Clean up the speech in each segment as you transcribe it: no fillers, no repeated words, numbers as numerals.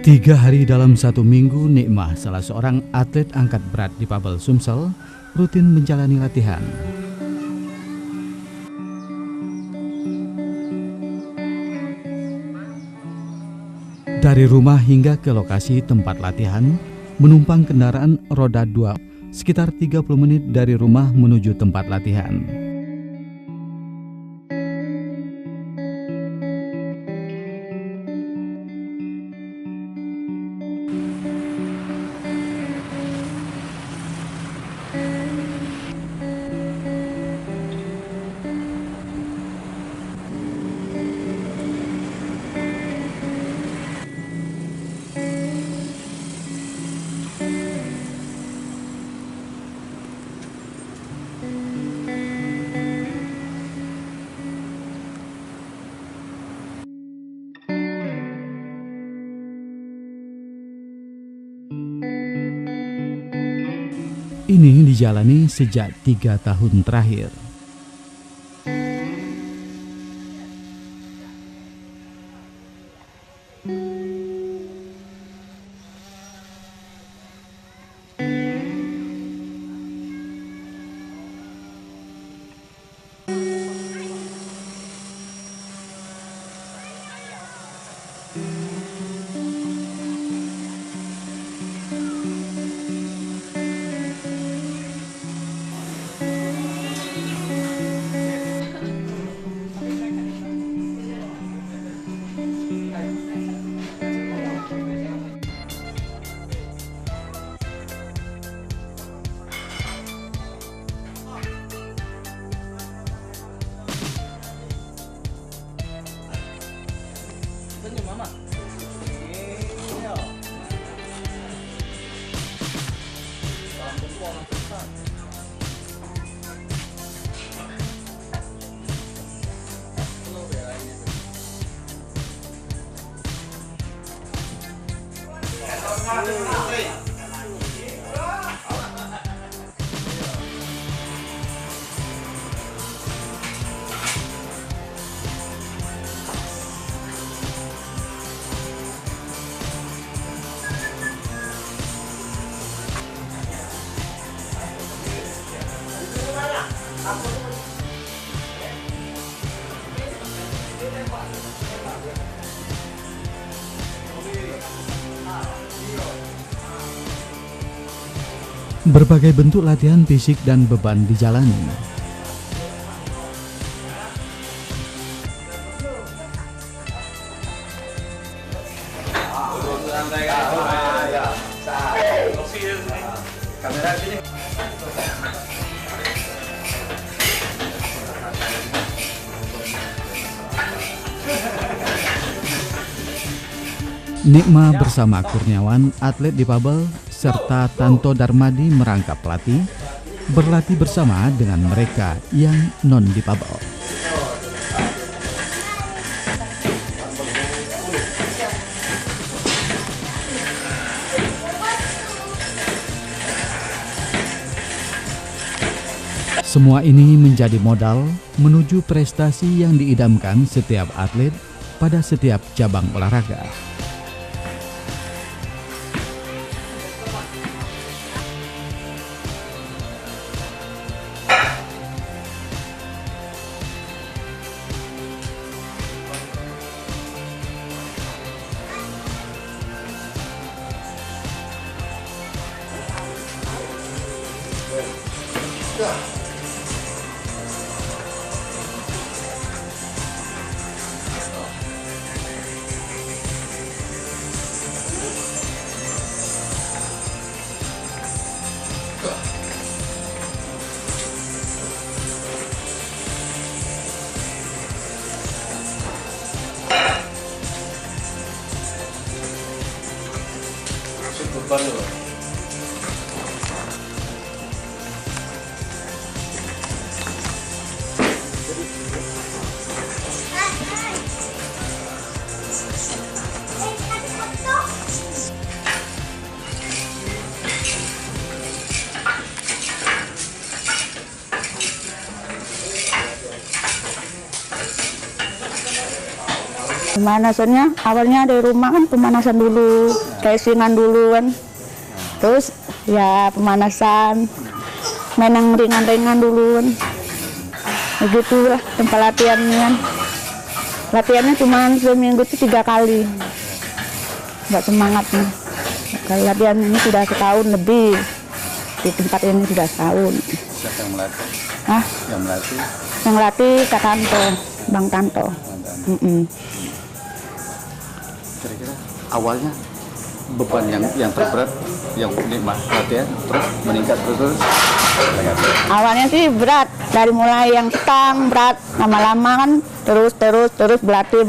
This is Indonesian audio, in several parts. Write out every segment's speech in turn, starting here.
3 hari dalam 1 minggu, Nikmah, salah seorang atlet angkat berat di Pabel Sumsel, rutin menjalani latihan. Dari rumah hingga ke lokasi tempat latihan, menumpang kendaraan roda 2, sekitar 30 menit dari rumah menuju tempat latihan. Ini dijalani sejak 3 tahun terakhir. Berbagai bentuk latihan fisik dan beban dijalani. Nikmah bersama Kurniawan, atlet di Pabel, serta Tanto Darmadi merangkap pelatih, berlatih bersama dengan mereka yang non di Pabel. Semua ini menjadi modal menuju prestasi yang diidamkan setiap atlet pada setiap cabang olahraga. Pemanasannya awalnya dari rumah kan pemanasan dulu, casing-an dulu kan. Terus ya pemanasan, main yang ringan-ringan dulu kan. Begitulah tempat latihannya kan. Latihannya cuma seminggu itu 3 kali. Nggak semangat nih. Kalau latihan ini sudah setahun lebih. Di tempat ini sudah setahun. Siapa yang melatih? Hah? Yang melatih? Yang latih Kak Tanto, Bang Tanto. Kira-kira awalnya beban yang terberat, yang nikmat latihan, terus meningkat terus. Awalnya sih berat, dari mulai yang sedang berat, lama-lama kan terus berlatih,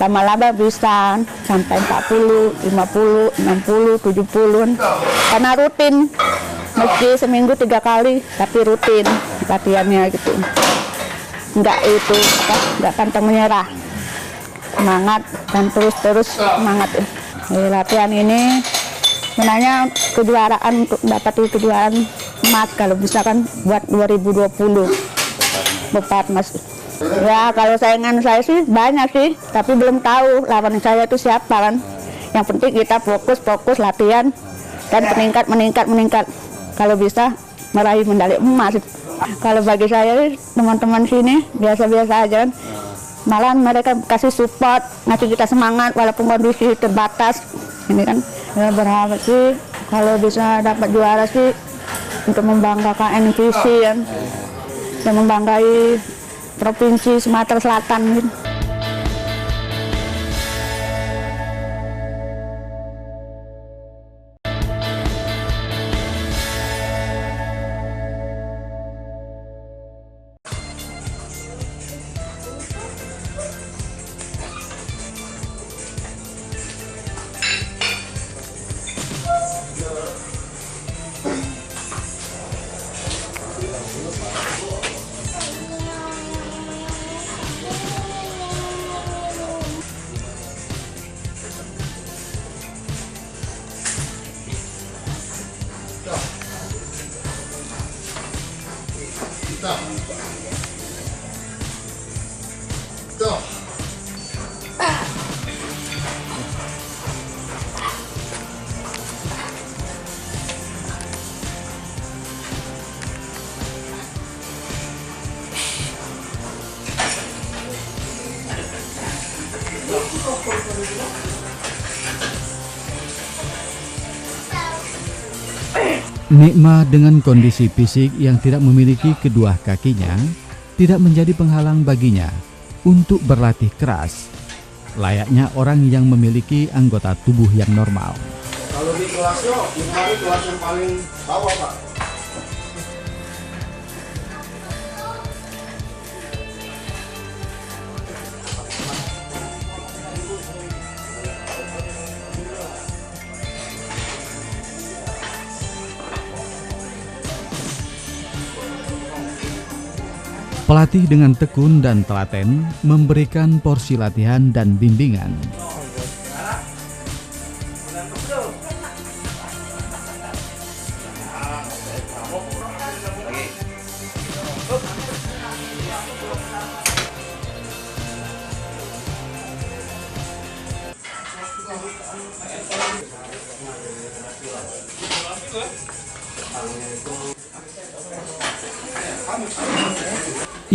lama-lama bisa sampai 40, 50, 60, 70, karena rutin, meski seminggu 3 kali, tapi rutin latihannya gitu. Enggak pantang menyerah, semangat dan terus semangat. Latihan ini sebenarnya kejuaraan, untuk dapat kejuaraan emas kalau bisa kan buat 2020 Bepat Mas. Ya kalau saingan saya sih banyak sih, tapi belum tahu lawan saya itu siapa kan. Yang penting kita fokus latihan dan meningkat. Kalau bisa meraih medali emas. Kalau bagi saya teman-teman sini biasa-biasa aja kan. Malah mereka kasih support, ngasih kita semangat walaupun kondisi terbatas. Ini kan ya berharap sih kalau bisa dapat juara sih untuk membanggakan NPC kan. Dan membanggai Provinsi Sumatera Selatan gitu. Nikma dengan kondisi fisik yang tidak memiliki kedua kakinya tidak menjadi penghalang baginya untuk berlatih keras, layaknya orang yang memiliki anggota tubuh yang normal. Kalau di kelasnya, Nikma itu kelas yang paling bawah, Pak. Pelatih dengan tekun dan telaten memberikan porsi latihan dan bimbingan.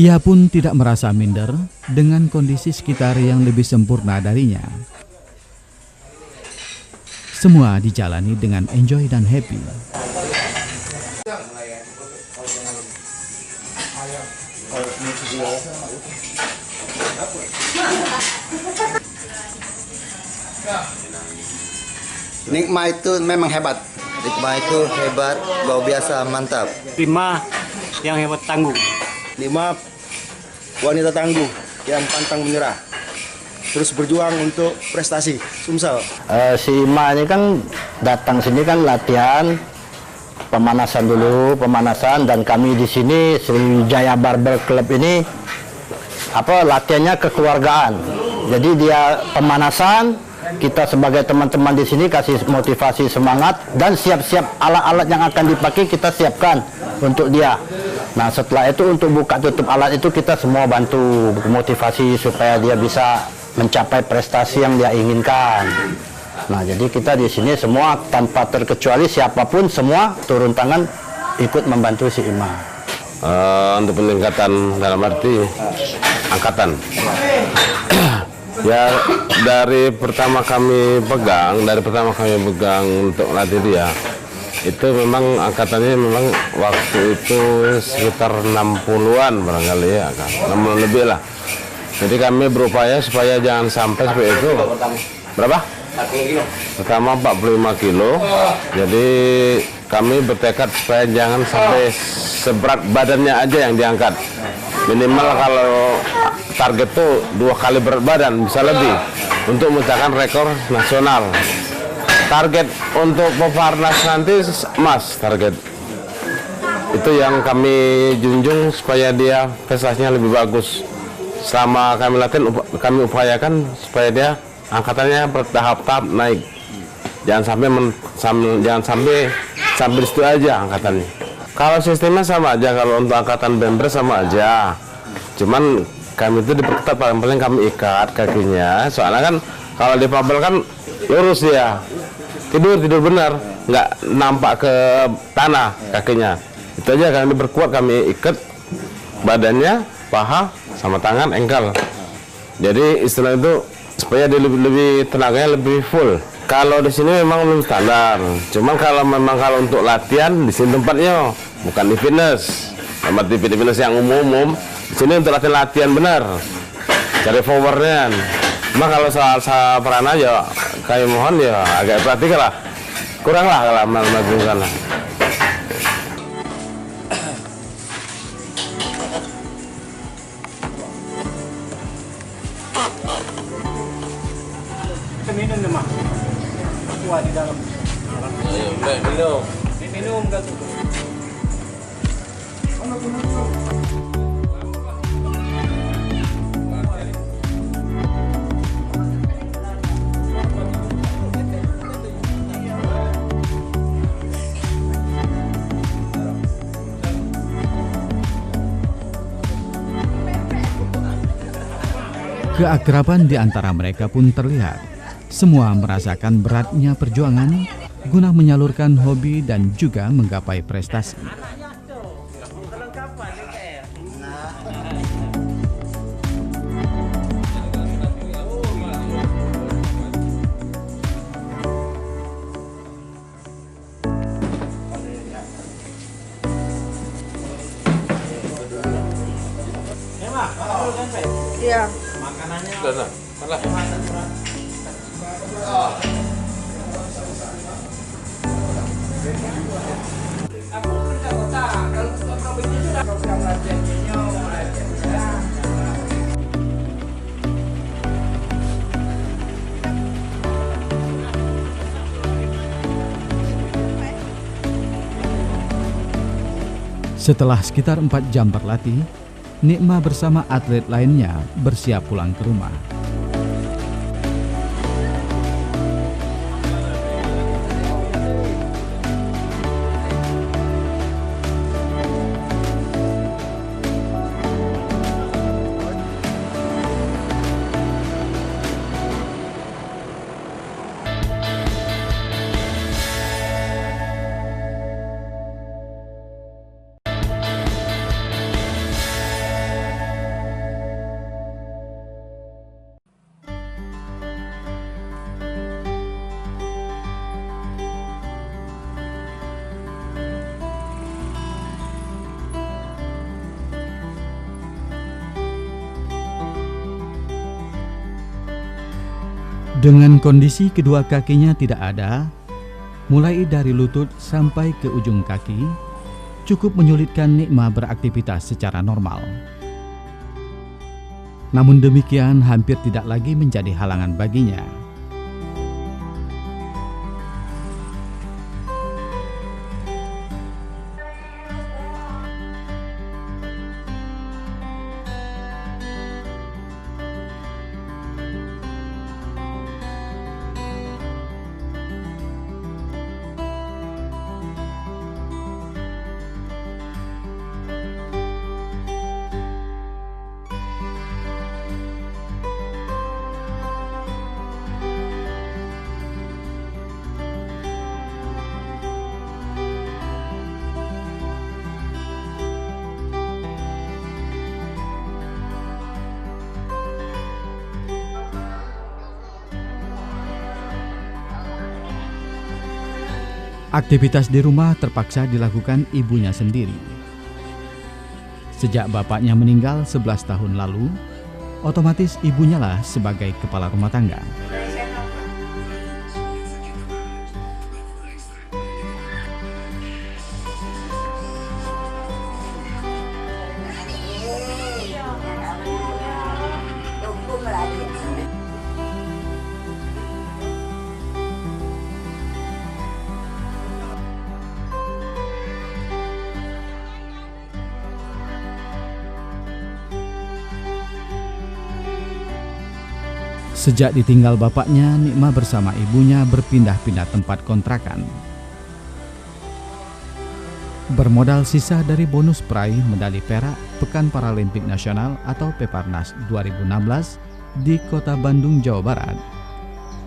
Ia pun tidak merasa minder dengan kondisi sekitar yang lebih sempurna darinya. Semua dijalani dengan enjoy dan happy. Nikma itu memang hebat. Nikma itu hebat, luar biasa, mantap. Nikma yang hebat tangguh. Nikma wanita tangguh yang pantang menyerah, terus berjuang untuk prestasi. Sumsel. Si Ima ini kan datang sini kan latihan, pemanasan dulu, dan kami di sini Sriwijaya Barbel Club ini latihannya kekeluargaan. Jadi dia pemanasan, kita sebagai teman-teman di sini kasih motivasi, semangat, dan siap-siap alat-alat yang akan dipakai kita siapkan untuk dia. Nah setelah itu untuk buka tutup alat itu kita semua bantu motivasi supaya dia bisa mencapai prestasi yang dia inginkan. Nah, jadi kita di sini semua tanpa terkecuali siapapun semua turun tangan ikut membantu si Ima. Untuk peningkatan dalam arti angkatan. Ya dari pertama kami pegang untuk latih dia, itu memang angkatannya memang waktu itu sekitar 60-an barangkali ya, 60 lebih lah. Jadi kami berupaya supaya jangan sampai seperti itu. Berapa? Pertama 45 kilo. Jadi kami bertekad supaya jangan sampai seberat badannya aja yang diangkat. Minimal kalau target tuh 2 kali berat badan, bisa lebih, untuk memecahkan rekor nasional. Target untuk Peparnas nanti emas target. Itu yang kami junjung supaya dia prestasinya lebih bagus. Selama kami latihan, kami upayakan supaya dia angkatannya bertahap-tahap naik. Jangan sampai sampai situ aja angkatannya. Kalau sistemnya sama aja, kalau untuk angkatan bembres sama aja. Cuman kami itu diperketat, paling kami ikat kakinya. Soalnya kan kalau dipabel kan lurus dia. Tidur benar, nggak nampak ke tanah kakinya. Itu aja kami diperkuat, kami ikat badannya, paha, sama tangan, engkel. Jadi istilah itu supaya dia lebih tenaganya lebih full. Kalau di sini memang belum standar. Cuman kalau untuk latihan di sini tempatnya bukan di fitness. Tempat di fitness yang umum. Di sini untuk latihan benar. Cari forwardnya. Cuma kalau soal perana ya kami mohon ya agak perhatikan lah. Kurang lah kalau melakukan lah. Minum nih, Mak. Wah, di dalam. Ayo, minum. Minum enggak tuh? Keakraban di antara mereka pun terlihat. Semua merasakan beratnya perjuangan guna menyalurkan hobi dan juga menggapai prestasi. Iya. Makanannya. Setelah sekitar 4 jam berlatih, Nikma bersama atlet lainnya bersiap pulang ke rumah. Dengan kondisi kedua kakinya tidak ada, mulai dari lutut sampai ke ujung kaki, cukup menyulitkan Nikma beraktivitas secara normal. Namun demikian hampir tidak lagi menjadi halangan baginya. Aktivitas di rumah terpaksa dilakukan ibunya sendiri. Sejak bapaknya meninggal 11 tahun lalu, otomatis ibunya lah sebagai kepala rumah tangga. Sejak ditinggal bapaknya, Nikma bersama ibunya berpindah-pindah tempat kontrakan. Bermodal sisa dari bonus peraih medali perak Pekan Paralimpik Nasional atau Peparnas 2016 di Kota Bandung, Jawa Barat,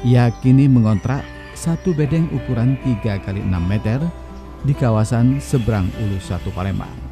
ia kini mengontrak satu bedeng ukuran 3 x 6 meter di kawasan seberang Ulu 1 Palembang.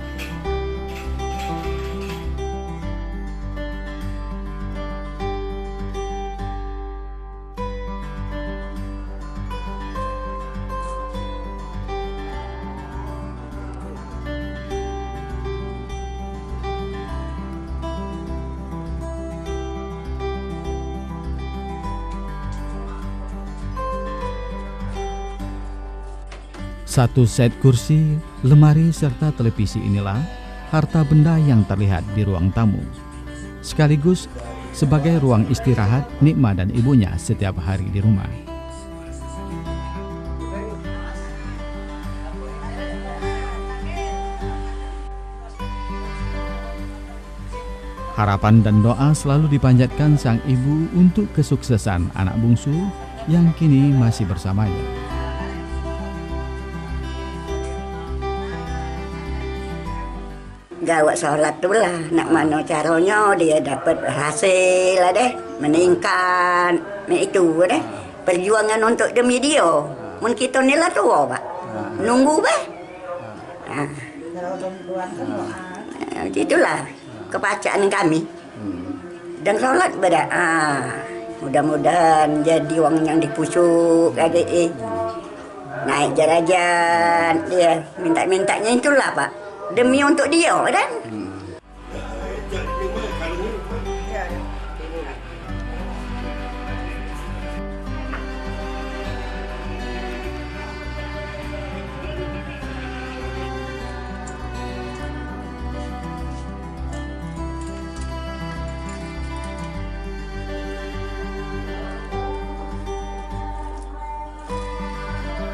Satu set kursi, lemari, serta televisi inilah harta benda yang terlihat di ruang tamu, sekaligus sebagai ruang istirahat Nikma dan ibunya setiap hari di rumah. Harapan dan doa selalu dipanjatkan sang ibu untuk kesuksesan anak bungsu yang kini masih bersamanya. Gawat sholat tu lah, nak mana caranya dia dapat hasil lah deh, meningkat, itu deh, perjuangan untuk demi dia. Mun kita ni lah tua pak, nunggu bah. Itulah kebacaan kami. Dan sholat beda. Mudah-mudahan jadi orang yang dipusuk lagi, naik derajat dia, minta-mintanya itulah pak. Demi untuk dia kan?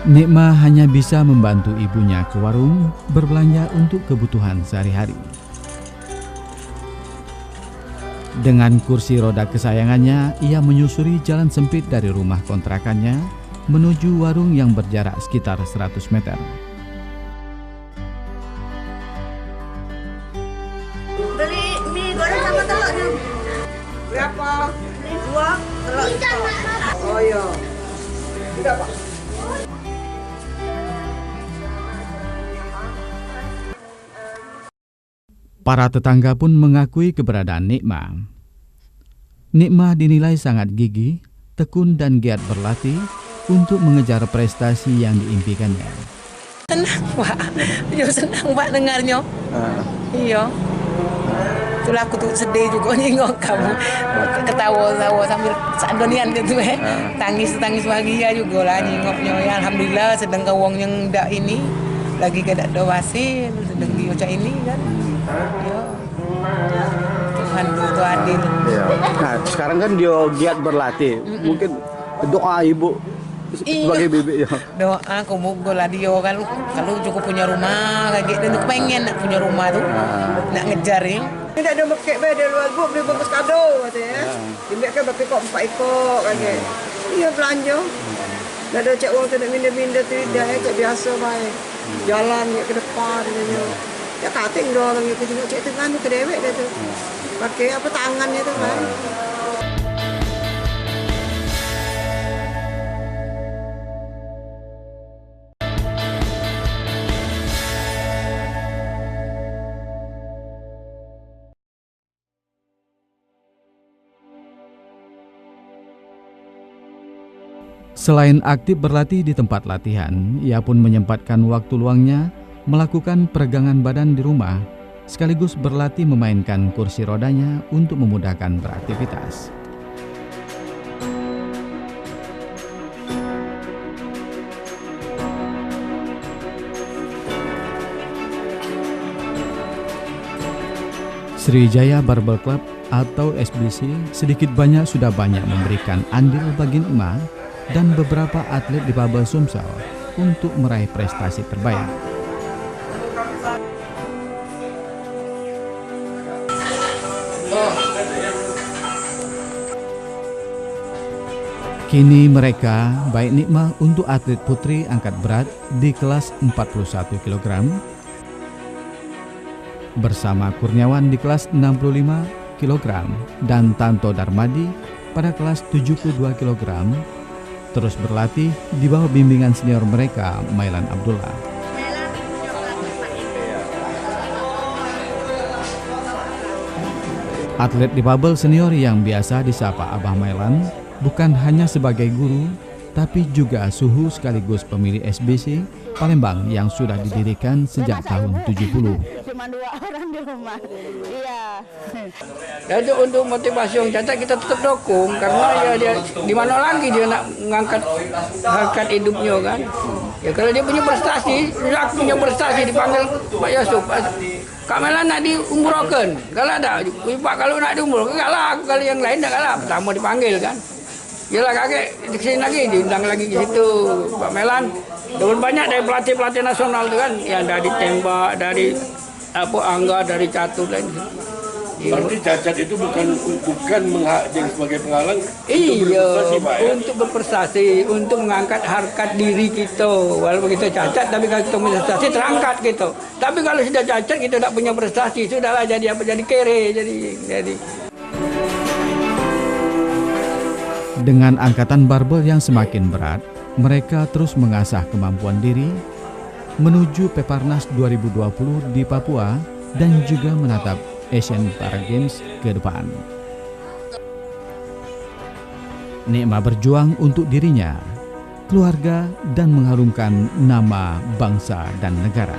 Nikma hanya bisa membantu ibunya ke warung berbelanja untuk kebutuhan sehari-hari. Dengan kursi roda kesayangannya, ia menyusuri jalan sempit dari rumah kontrakannya menuju warung yang berjarak sekitar 100 meter. Beli mie goreng sama telurnya. Berapa? 2 telur. Oh iya. Tidak pak. Para tetangga pun mengakui keberadaan Nikma. Nikma dinilai sangat gigih, tekun dan giat berlatih untuk mengejar prestasi yang diimpikannya. Senang Pak, yo senang Pak dengarnya. Iya. Itulah aku tuh sedih juga nengok kamu ketawa-tawa sambil sandonian gitu tangis bahagia juga lah nengoknya. Ya alhamdulillah sedang kawang yang ndak ini lagi kada ada wasil sedang dioca ini kan. Ya. Tuhan itu adil. Ya. Nah, sekarang kan dia giat berlatih. Mungkin doa ibu sebagai bibik ya. Doa semoga lah dia kan kalau cukup punya rumah kayak gitu dan pengen nak punya rumah tuh. Nak ngejar ya. Tidak ada pakai beda luar bu beli bungkus kado katanya. Dimbek kan pakai kok 4 ekor kayak. Iya belanja. Dah ada cak uang tu nak minda-minda tu dah cak biasa baik. Jalan ke depan katanya. Ya kating doang gitu juga cek tengah tu kedewek dia tu. Pakai apa tangannya tu kan. Selain aktif berlatih di tempat latihan, ia pun menyempatkan waktu luangnya melakukan peregangan badan di rumah, sekaligus berlatih memainkan kursi rodanya untuk memudahkan beraktivitas. Sriwijaya Barbel Club atau SBC sedikit banyak sudah banyak memberikan andil bagi Nikmah dan beberapa atlet difabel Sumsel untuk meraih prestasi terbaik. Kini mereka, baik Nikmah untuk atlet putri angkat berat di kelas 41 kg, bersama Kurniawan di kelas 65 kg dan Tanto Darmadi pada kelas 72 kg, terus berlatih di bawah bimbingan senior mereka, Mailan Abdullah. Atlet difabel senior yang biasa disapa Abah Mailan bukan hanya sebagai guru, tapi juga suhu sekaligus pemilik SBC Palembang yang sudah didirikan sejak tahun 70. Cuma 2 orang di rumah. Iya. Dan itu untuk motivasi yang cacat kita tetap dukung karena ya dia di mana lagi dia nak mengangkat harkat hidupnya kan. Ya kalau dia punya prestasi, dia punya prestasi dipanggil Pak Yusuf. Kak Mailan nak diumrohkan. Kalau ada, Pak kalau nak diumrohkan kalah, kalau yang lain tak kalah. Pertama dipanggil kan. Yalah kakek di sini lagi diundang lagi di situ Pak Mailan. Dan banyak dari pelatih-pelatih nasional itu kan, yang dari tembak, dari angga, dari catur dan berarti cacat itu bukan jadi sebagai penghalang. Iya, untuk berprestasi, untuk mengangkat harkat diri kita. Walaupun kita cacat, tapi kalau kita berprestasi terangkat gitu. Tapi kalau sudah cacat kita tidak punya prestasi, sudahlah jadi apa? Jadi kere, jadi. Dengan angkatan barbel yang semakin berat, mereka terus mengasah kemampuan diri menuju Peparnas 2020 di Papua dan juga menatap Asian Para Games ke depan. Nikmah berjuang untuk dirinya, keluarga, dan mengharumkan nama bangsa dan negara.